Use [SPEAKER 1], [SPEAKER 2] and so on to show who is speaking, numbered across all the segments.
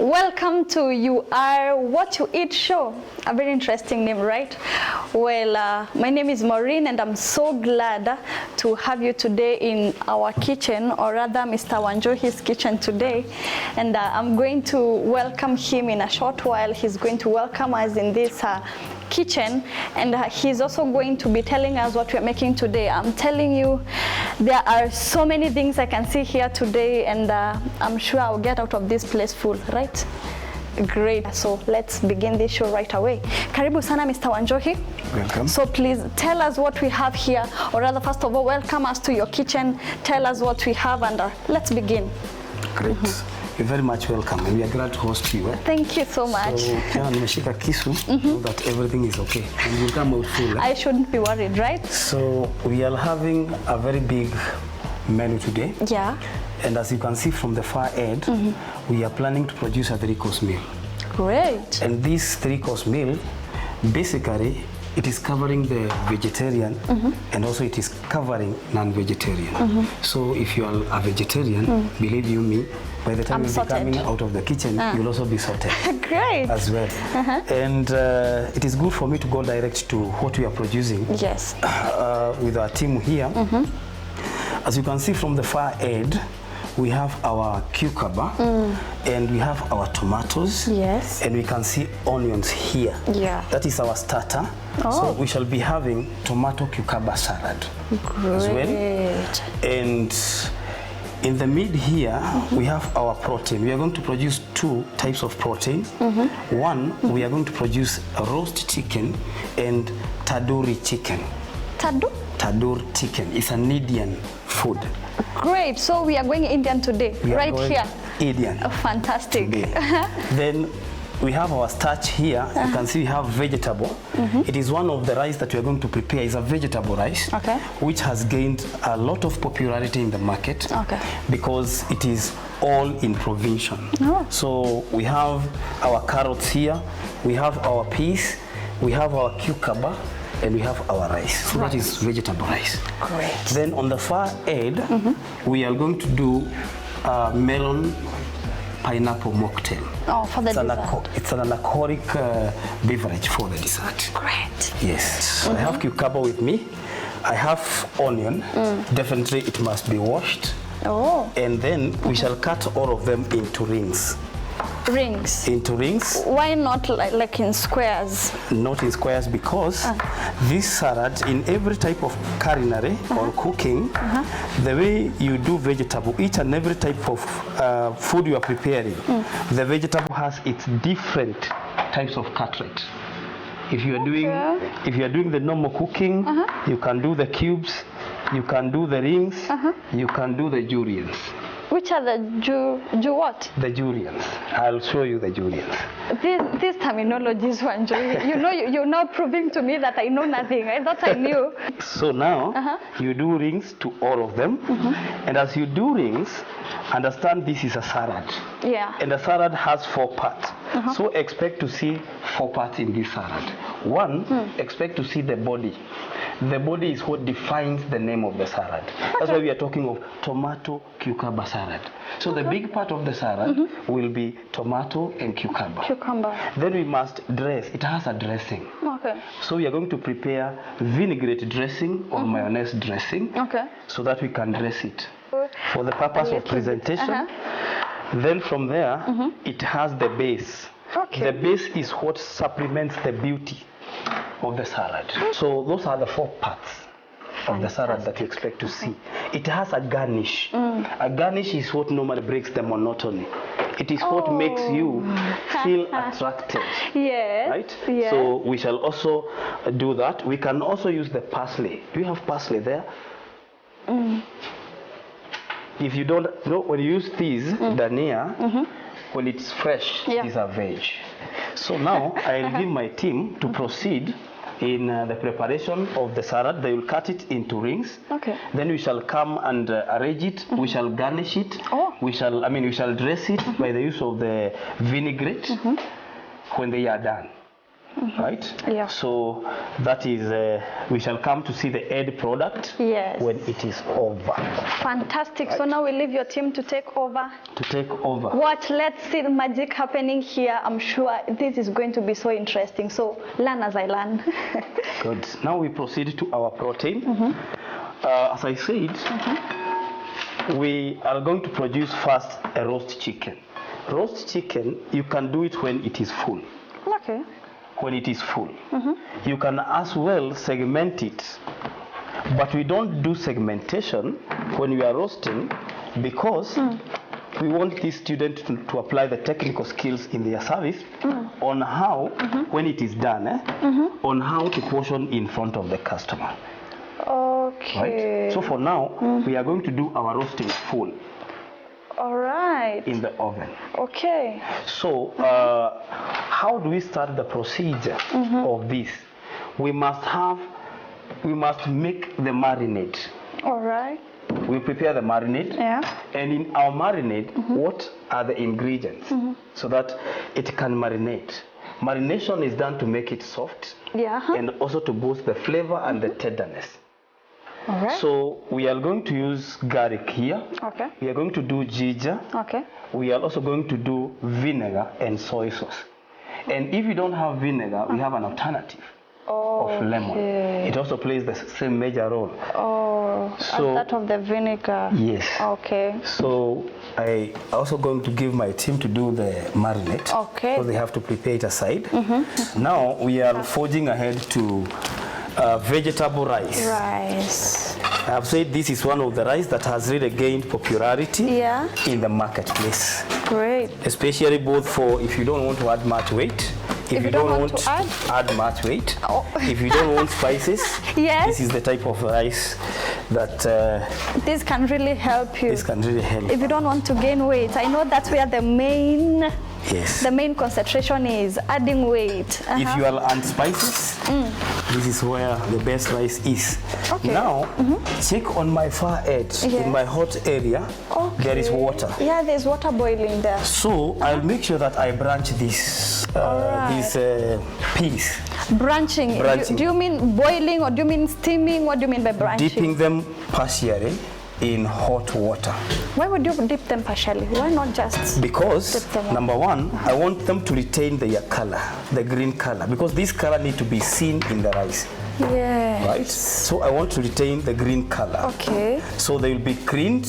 [SPEAKER 1] Welcome to You Are What You Eat show. A very interesting name, right? Well, my name is Maureen and I'm so glad to have you today in our kitchen, or rather Mr. Wanjohi's kitchen today. And I'm going to welcome him in a short while. He's going to welcome us in this kitchen, and he's also going to be telling us what we're making today. I'm telling you, there are so many things I can see here today, and I'm sure I'll get out of this place full, right? Great. So let's begin this show right away. Karibu sana, Mr. Wanjohi.
[SPEAKER 2] Welcome.
[SPEAKER 1] So please tell us what we have here, or rather, first of all, welcome us to your kitchen. Tell us what we have, and let's begin.
[SPEAKER 2] Great. You're very much welcome, and we are glad to host you.
[SPEAKER 1] Thank you so much.
[SPEAKER 2] So, nimeshika kisu, know that everything is okay. And you'll come out full.
[SPEAKER 1] I shouldn't be worried, right?
[SPEAKER 2] So we are having a very big menu today.
[SPEAKER 1] Yeah.
[SPEAKER 2] And as you can see from the far end, we are planning to produce a 3-course meal.
[SPEAKER 1] Great.
[SPEAKER 2] And this 3-course meal, basically, it is covering the vegetarian, and also it is covering non-vegetarian. So if you are a vegetarian, believe you me, by the time you'll be coming out of the kitchen, you'll also be sorted.
[SPEAKER 1] Great.
[SPEAKER 2] As well. And it is good for me to go direct to what we are producing.
[SPEAKER 1] Yes.
[SPEAKER 2] With our team here. As you can see from the far end, we have our cucumber, and we have our tomatoes,
[SPEAKER 1] yes,
[SPEAKER 2] and we can see onions here.
[SPEAKER 1] Yeah.
[SPEAKER 2] That is our starter. So we shall be having tomato cucumber salad.
[SPEAKER 1] Great.
[SPEAKER 2] As well. And in the mid here, we have our protein. We are going to produce 2 types of protein. One, we are going to produce a roast chicken and tandoori chicken. Tandoor chicken is an Indian food.
[SPEAKER 1] Great. So we are going Indian today, right here.
[SPEAKER 2] Indian.
[SPEAKER 1] Oh, fantastic.
[SPEAKER 2] Then we have our starch here. You can see we have vegetable. It is one of the rice that we are going to prepare. It's a vegetable rice, which has gained a lot of popularity in the market because it is all in provision. So we have our carrots here, we have our peas, we have our cucumber, and we have our rice. So that is vegetable rice.
[SPEAKER 1] Great.
[SPEAKER 2] Then on the far end, we are going to do melon pineapple mocktail.
[SPEAKER 1] Oh, for the dessert.
[SPEAKER 2] It's an alcoholic beverage for the dessert.
[SPEAKER 1] Great.
[SPEAKER 2] Yes. So I have cucumber with me. I have onion. Definitely it must be washed.
[SPEAKER 1] Oh.
[SPEAKER 2] And then we shall cut all of them into rings.
[SPEAKER 1] Rings?
[SPEAKER 2] Into rings.
[SPEAKER 1] Why not like in squares?
[SPEAKER 2] Not in squares because this salad, in every type of culinary or cooking, the way you do vegetable, each and every type of food you are preparing, the vegetable has its different types of cut rate. If you are doing the normal cooking, you can do the cubes, you can do the rings, you can do the juliennes.
[SPEAKER 1] Which are the what?
[SPEAKER 2] The juliennes. I'll show you the juliennes.
[SPEAKER 1] These terminologies, Wanjohi. You're now proving to me that I know nothing. I thought I knew.
[SPEAKER 2] So now you do rings to all of them, and as you do rings, understand this is a salad.
[SPEAKER 1] Yeah.
[SPEAKER 2] And the salad has 4 parts. So expect to see 4 parts in this salad. One, expect to see the body. The body is what defines the name of the salad. That's why we are talking of tomato cucumber salad. So the big part of the salad will be tomato and cucumber. Then we must dress. It has a dressing.
[SPEAKER 1] Okay.
[SPEAKER 2] So we are going to prepare vinaigrette dressing or mayonnaise dressing, so that we can dress it for the purpose of presentation. Then from there, it has the base. The base is what supplements the beauty of the salad. So those are the 4 parts of the salad that you expect to see. It has a garnish. A garnish is what normally breaks the monotony. It is what makes you feel attracted.
[SPEAKER 1] Yes.
[SPEAKER 2] Right?
[SPEAKER 1] Yes.
[SPEAKER 2] So we shall also do that. We can also use the parsley. Do you have parsley there? If you don't know, when you use these, dania, when it's fresh, it is a veg. So now I'll give my team to proceed in the preparation of the salad. They will cut it into rings. Then we shall come and arrange it. We shall garnish it. We shall dress it by the use of the vinaigrette when they are done. right?
[SPEAKER 1] Yeah.
[SPEAKER 2] So that is, we shall come to see the end product when it is over.
[SPEAKER 1] Fantastic. Right. So now we leave your team to take over. Watch, let's see the magic happening here. I'm sure this is going to be so interesting. So learn as I learn.
[SPEAKER 2] Good. Now we proceed to our protein. As I said, we are going to produce first a roast chicken. Roast chicken, you can do it when it is full.
[SPEAKER 1] Okay.
[SPEAKER 2] When it is full. You can as well segment it. But we don't do segmentation when we are roasting because we want this student to apply the technical skills in their service on how, when it is done, on how to portion in front of the customer.
[SPEAKER 1] Okay.
[SPEAKER 2] Right? So for now, we are going to do our roasting full.
[SPEAKER 1] All right.
[SPEAKER 2] In the oven.
[SPEAKER 1] Okay.
[SPEAKER 2] So how do we start the procedure of this? We must make the marinade.
[SPEAKER 1] All right.
[SPEAKER 2] We prepare the marinade.
[SPEAKER 1] Yeah.
[SPEAKER 2] And in our marinade, what are the ingredients so that it can marinate? Marination is done to make it soft and also to boost the flavor and the tenderness.
[SPEAKER 1] All right.
[SPEAKER 2] So we are going to use garlic here.
[SPEAKER 1] Okay.
[SPEAKER 2] We are going to do ginger.
[SPEAKER 1] Okay.
[SPEAKER 2] We are also going to do vinegar and soy sauce. And if you don't have vinegar, we have an alternative of lemon. It also plays the same major role. So
[SPEAKER 1] that of the vinegar.
[SPEAKER 2] Yes.
[SPEAKER 1] Okay.
[SPEAKER 2] So I also going to give my team to do the marinade.
[SPEAKER 1] Okay.
[SPEAKER 2] So they have to prepare it aside. Now we are forging ahead to vegetable rice. I have said this is one of the rice that has really gained popularity in the marketplace.
[SPEAKER 1] Great.
[SPEAKER 2] Especially both for if you don't want to add much weight, if you don't want to add much weight, if you don't want spices, this is the type of rice that
[SPEAKER 1] this can really help you.
[SPEAKER 2] This can really help.
[SPEAKER 1] If you don't want to gain weight, I know that's where the main the main concentration is, adding weight.
[SPEAKER 2] If you are on spices, this is where the best rice is.
[SPEAKER 1] Okay.
[SPEAKER 2] Now, check on my far edge, in my hot area, there is water.
[SPEAKER 1] Yeah, there's water boiling there.
[SPEAKER 2] So I'll make sure that I branch this, these peas.
[SPEAKER 1] Branching. Do you mean boiling or do you mean steaming? What do you mean by branching?
[SPEAKER 2] Dipping them partially in hot water.
[SPEAKER 1] Why would you dip them partially? Why not just
[SPEAKER 2] because
[SPEAKER 1] dip them
[SPEAKER 2] number one, I want them to retain their color, the green color, because this color need to be seen in the rice.
[SPEAKER 1] Yes.
[SPEAKER 2] Right? So I want to retain the green color.
[SPEAKER 1] Okay.
[SPEAKER 2] So they will be cleaned.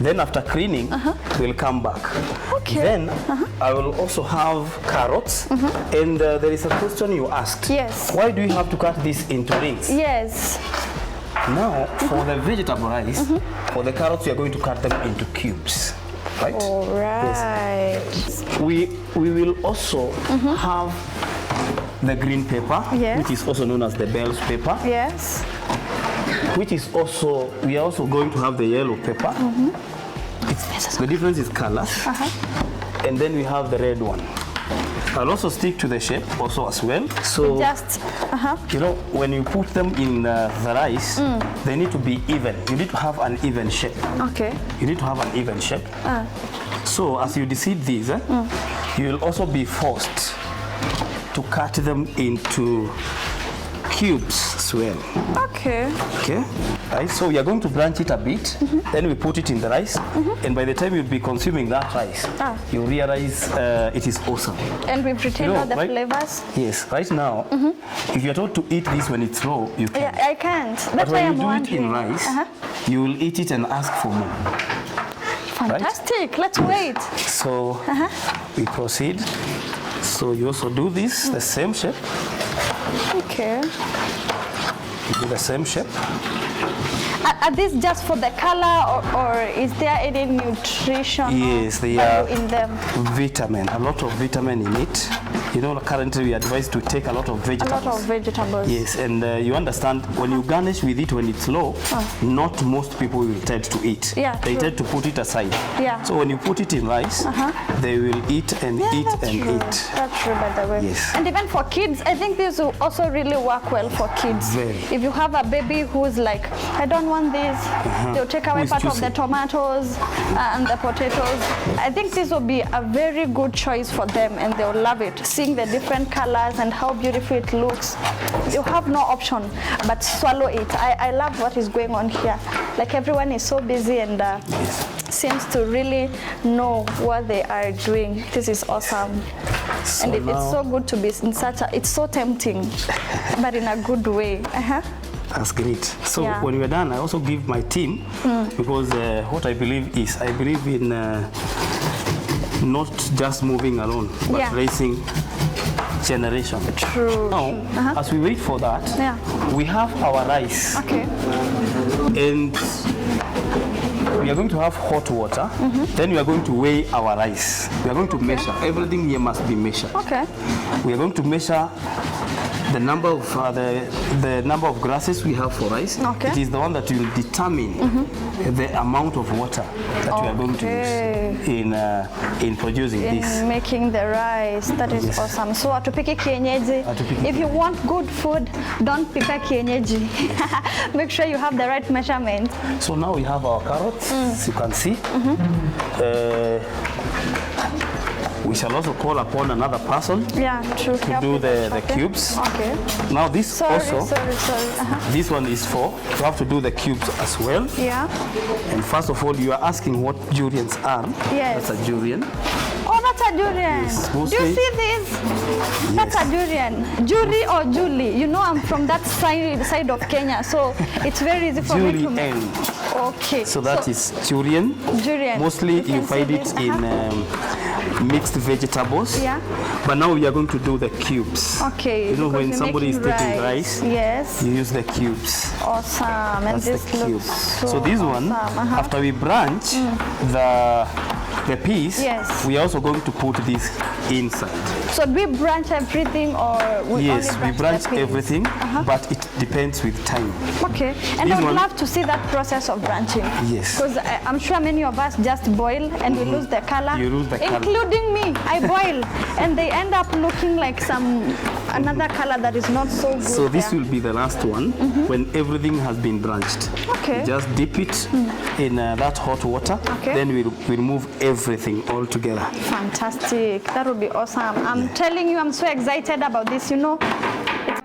[SPEAKER 2] Then after cleaning, we'll come back.
[SPEAKER 1] Okay.
[SPEAKER 2] Then I will also have carrots. And there is a question you asked.
[SPEAKER 1] Yes.
[SPEAKER 2] Why do you have to cut this into rings?
[SPEAKER 1] Yes.
[SPEAKER 2] Now, for the vegetable rice, for the carrots, we are going to cut them into cubes. Right?
[SPEAKER 1] All right.
[SPEAKER 2] Yes. We will also have the green pepper, which is also known as the bell's pepper.
[SPEAKER 1] Yes.
[SPEAKER 2] Which is also, we are also going to have the yellow pepper. The difference is colors. And then we have the red one. I'll also stick to the shape also as well. So
[SPEAKER 1] just,
[SPEAKER 2] you know, when you put them in the rice, they need to be even. You need to have an even shape.
[SPEAKER 1] Okay.
[SPEAKER 2] You need to have an even shape. So as you deseed these, you will also be forced to cut them into cubes as well.
[SPEAKER 1] Okay.
[SPEAKER 2] Okay. Right. So we are going to branch it a bit. Then we put it in the rice. And by the time you'll be consuming that rice, you realize it is awesome.
[SPEAKER 1] And we've retained all the flavors.
[SPEAKER 2] Yes. Right now, if you're told to eat this when it's raw, you can.
[SPEAKER 1] Yeah, I can't.
[SPEAKER 2] But when you do it in rice, you will eat it and ask for more.
[SPEAKER 1] Fantastic. Right? Let's wait.
[SPEAKER 2] So we proceed. So you also do this, the same shape.
[SPEAKER 1] Okay.
[SPEAKER 2] You do the same shape.
[SPEAKER 1] Are these just for the color or is there any nutrition
[SPEAKER 2] in
[SPEAKER 1] them?
[SPEAKER 2] Vitamin, a lot of vitamin in it. You know, currently we are advised to take a lot of vegetables.
[SPEAKER 1] A lot of vegetables.
[SPEAKER 2] Yes, and you understand, when you garnish with it when it's low, not most people will tend to eat.
[SPEAKER 1] Yeah,
[SPEAKER 2] they tend to put it aside.
[SPEAKER 1] Yeah.
[SPEAKER 2] So when you put it in rice, they will eat and eat and eat.
[SPEAKER 1] That's true, by the way.
[SPEAKER 2] Yes.
[SPEAKER 1] And even for kids, I think this will also really work well for kids.
[SPEAKER 2] Very.
[SPEAKER 1] If you have a baby who's like, I don't want this. They'll take away part of the tomatoes and the potatoes. I think this will be a very good choice for them, and they'll love it. Seeing the different colors and how beautiful it looks, you have no option but swallow it. I love what is going on here. Like, everyone is so busy and seems to really know what they are doing. This is awesome. So and it's so good to be in such a, it's so tempting, but in a good way.
[SPEAKER 2] That's great. So when we're done, I also give my team, because what I believe is, I believe in not just moving alone, but raising generation.
[SPEAKER 1] True.
[SPEAKER 2] Now, as we wait for that, we have our rice.
[SPEAKER 1] Okay.
[SPEAKER 2] And we are going to have hot water. Then we are going to weigh our rice. We are going to measure. Everything here must be measured.
[SPEAKER 1] Okay.
[SPEAKER 2] We are going to measure the number of the number of grasses we have for rice.
[SPEAKER 1] Okay.
[SPEAKER 2] It is the one that will determine the amount of water that we are going to use in producing this.
[SPEAKER 1] In making the rice. That is awesome. So atupike kienyeji. If you want good food, don't pick a kienyeji. Make sure you have the right measurement.
[SPEAKER 2] So now we have our carrots, as you can see. We shall also call upon another person to do the cubes.
[SPEAKER 1] Okay.
[SPEAKER 2] Now this
[SPEAKER 1] sorry.
[SPEAKER 2] This one is for, you have to do the cubes as well.
[SPEAKER 1] Yeah.
[SPEAKER 2] And first of all, you are asking what durians are.
[SPEAKER 1] Yes.
[SPEAKER 2] That's a durian.
[SPEAKER 1] Oh, that's a durian.
[SPEAKER 2] Yes,
[SPEAKER 1] do you see this?
[SPEAKER 2] Yes.
[SPEAKER 1] That's a durian. Jury or Julie? You know, I'm from that side of Kenya, so it's very easy for me to... Okay.
[SPEAKER 2] So that is durian.
[SPEAKER 1] Durian.
[SPEAKER 2] Mostly you find it in mixed vegetables. Yeah. But now we are going to do the cubes.
[SPEAKER 1] Okay.
[SPEAKER 2] You know, when somebody is taking rice,
[SPEAKER 1] yes,
[SPEAKER 2] you use the cubes.
[SPEAKER 1] Awesome. And
[SPEAKER 2] that's
[SPEAKER 1] this
[SPEAKER 2] the cubes.
[SPEAKER 1] So
[SPEAKER 2] this
[SPEAKER 1] awesome.
[SPEAKER 2] one, after we branch the piece, we are also going to put this inside.
[SPEAKER 1] So do we branch everything, or we only branch
[SPEAKER 2] we branch everything, but it depends with time.
[SPEAKER 1] Okay. And I would love to see that process of branching.
[SPEAKER 2] Yes.
[SPEAKER 1] Because I'm sure many of us just boil and we lose the color.
[SPEAKER 2] You lose the color.
[SPEAKER 1] Including me. I boil and they end up looking like another color that is not so good.
[SPEAKER 2] So this will be the last one when everything has been branched.
[SPEAKER 1] Okay.
[SPEAKER 2] You just dip it in that hot water. Okay. Then we'll remove everything all together.
[SPEAKER 1] Fantastic. That would be awesome. I'm telling you, I'm so excited about this. You know, it's